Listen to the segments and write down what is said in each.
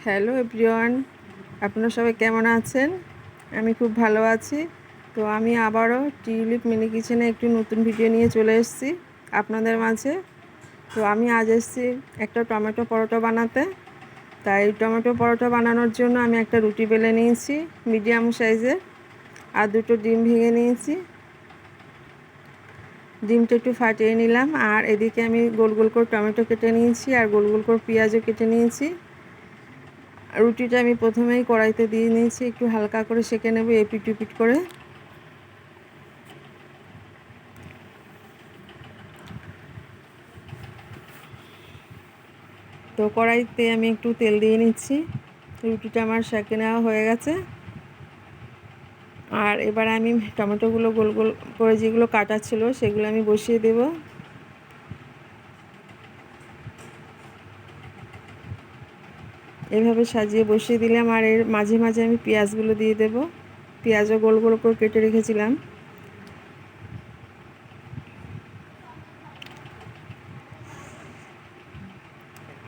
Hello everyone, আপনারা সবাই কেমন আছেন? আমি খুব ভালো আছি। তো আমি আবারও টিউলিপ মিনি কিচেনে একটি নতুন ভিডিও নিয়ে চলে এসেছি আপনাদের মাঝে। তো আমি আজ এসেছি একটা টমেটো পরোটা বানাতে। তাই টমেটো পরোটা বানানোর জন্য আমি একটা রুটি বেলে নিয়েছি মিডিয়াম সাইজের, আর দুটো ডিম ভেঙে নিয়েছি। ডিমটা একটু ফাটিয়ে নিলাম, আর এদিকে আমি গোল গোল করে টমেটো কেটে নিয়েছি আর গোল গোল করে পেঁয়াজও কেটে নিয়েছি। রুটিটা আমি প্রথমেই কড়াইতে দিয়ে নিয়েছি, একটু হালকা করে সেঁকে নেব এপিট উপিট করে। তো কড়াইতে আমি একটু তেল দিয়ে নিচ্ছি। রুটিটা আমার সেঁকে নেওয়া হয়ে গেছে। আর এবার আমি টমেটোগুলো গোল গোল করে যেগুলো কাটা ছিল সেগুলো আমি বসিয়ে দেব। এভাবে সাজিয়ে বসিয়ে দিলাম, আর এর মাঝে মাঝে আমি পেঁয়াজগুলো দিয়ে দেব। পেঁয়াজও গোল গোল করে কেটে রেখেছিলাম।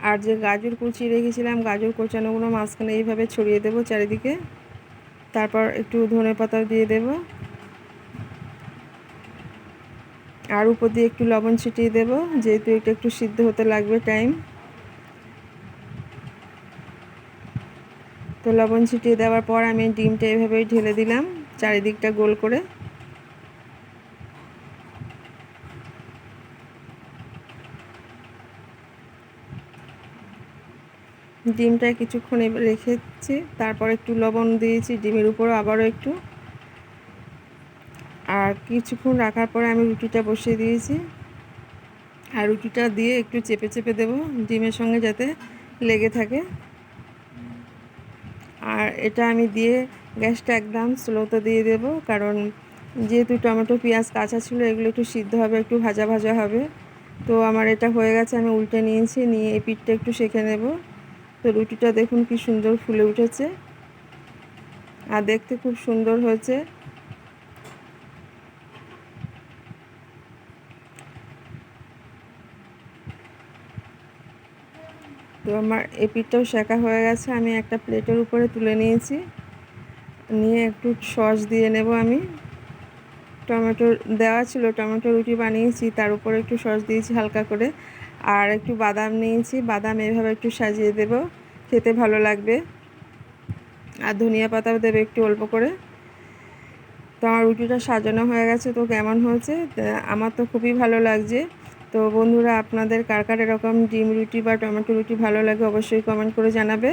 আর যে গাজর কুচিয়ে রেখেছিলাম, গাজর কোচানোগুলো মাঝখানে এইভাবে ছড়িয়ে দেব চারিদিকে। তারপর একটু ধনেপাতা দিয়ে দেব, আর উপর দিয়ে একটু লবণ ছিটিয়ে দেব, যেহেতু এটা একটু সিদ্ধ হতে লাগবে টাইম। তো লবণ ছিটিয়ে দেওয়ার পর আমি ডিমটা এভাবেই ঢেলে দিলাম চারিদিকটা গোল করে। ডিমটা কিছুক্ষণ রেখেছি, তারপর একটু লবণ দিয়েছি ডিমের উপরও আবারও একটু। আর কিছুক্ষণ রাখার পরে আমি রুটিটা বসিয়ে দিয়েছি, আর রুটিটা দিয়ে একটু চেপে চেপে দেবো ডিমের সঙ্গে যাতে লেগে থাকে। আর এটা আমি দিয়ে গ্যাসটা একদম স্লোতে দিয়ে দেব, কারণ যেহেতু টমেটো পেঁয়াজ কাঁচা ছিল, এগুলো একটু সিদ্ধ হবে, একটু ভাজা ভাজা হবে। তো আমার এটা হয়ে গেছে, আমি উল্টে নিয়েছি, নিয়ে এই পিঠটা একটু সেঁকে নেব। তো রুটিটা দেখুন কি সুন্দর ফুলে উঠেছে, আর দেখতে খুব সুন্দর হয়েছে। তো আমার এই পিঠটাও সেঁকা হয়ে গেছে, আমি একটা প্লেটের উপরে তুলে নিয়েছি। নিয়ে একটু সস দিয়ে নেব আমি। টমেটো দেওয়া ছিল, টমেটো রুটি বানিয়েছি, তার উপরে একটু সস দিয়েছি হালকা করে। আর একটু বাদাম নিয়েছি, বাদাম এভাবে একটু সাজিয়ে দেব, খেতে ভালো লাগবে। আর ধনিয়া পাতাও দেবে একটু অল্প করে। তো আমার রুটিটা সাজানো হয়ে গেছে। তো কেমন হয়েছে? আমার তো খুবই ভালো লাগছে। তো বন্ধুরা, আপনাদের কার কার এরকম ডিম রুটি বা টমেটো রুটি ভালো লাগে অবশ্যই কমেন্ট করে জানাবে।